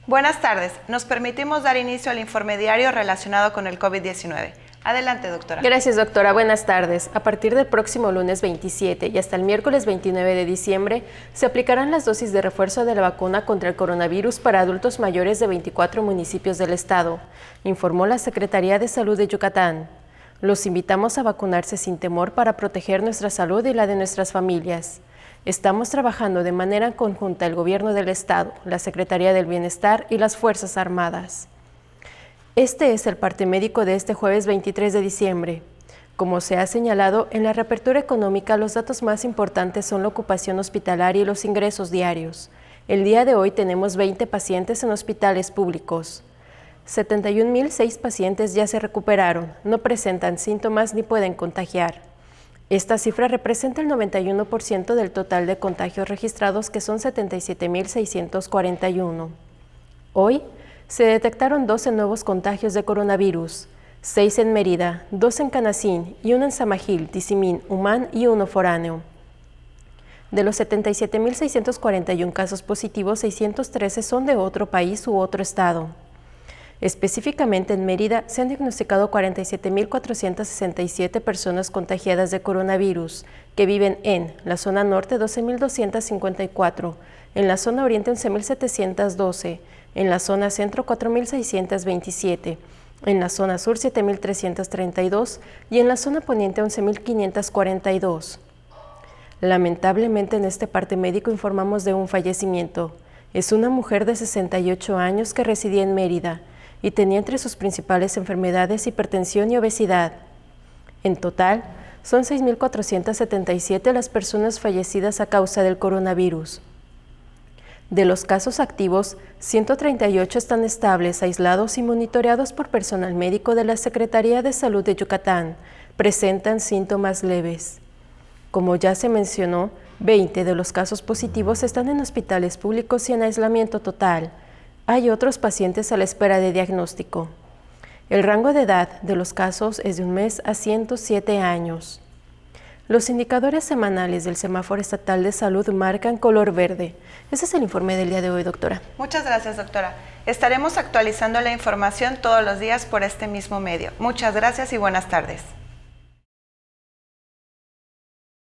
Buenas tardes. Nos permitimos dar inicio al informe diario relacionado con el COVID-19. Adelante, doctora. Gracias, doctora. Buenas tardes. A partir del próximo lunes 27 y hasta el miércoles 29 de diciembre, se aplicarán las dosis de refuerzo de la vacuna contra el coronavirus para adultos mayores de 24 municipios del estado, informó la Secretaría de Salud de Yucatán. Los invitamos a vacunarse sin temor para proteger nuestra salud y la de nuestras familias. Estamos trabajando de manera conjunta el Gobierno del Estado, la Secretaría del Bienestar y las Fuerzas Armadas. Este es el parte médico de este jueves 23 de diciembre. Como se ha señalado, en la reapertura económica los datos más importantes son la ocupación hospitalaria y los ingresos diarios. El día de hoy tenemos 20 pacientes en hospitales públicos. 71.006 pacientes ya se recuperaron, no presentan síntomas ni pueden contagiar. Esta cifra representa el 91% del total de contagios registrados, que son 77.641. Hoy se detectaron 12 nuevos contagios de coronavirus, 6 en Mérida, 2 en Canacín y 1 en Samajil, Tizimín, Humán y 1 foráneo. De los 77.641 casos positivos, 613 son de otro país u otro estado. Específicamente en Mérida se han diagnosticado 47.467 personas contagiadas de coronavirus, que viven en la zona norte 12.254, en la zona oriente 11.712, en la zona centro 4.627, en la zona sur 7.332 y en la zona poniente 11.542. Lamentablemente en este parte médico informamos de un fallecimiento. Es una mujer de 68 años que residía en Mérida y tenía entre sus principales enfermedades hipertensión y obesidad. En total, son 6.477 las personas fallecidas a causa del coronavirus. De los casos activos, 138 están estables, aislados y monitoreados por personal médico de la Secretaría de Salud de Yucatán. Presentan síntomas leves. Como ya se mencionó, 20 de los casos positivos están en hospitales públicos y en aislamiento total. Hay otros pacientes a la espera de diagnóstico. El rango de edad de los casos es de 1 mes a 107 años. Los indicadores semanales del Semáforo Estatal de Salud marcan color verde. Ese es el informe del día de hoy, doctora. Muchas gracias, doctora. Estaremos actualizando la información todos los días por este mismo medio. Muchas gracias y buenas tardes.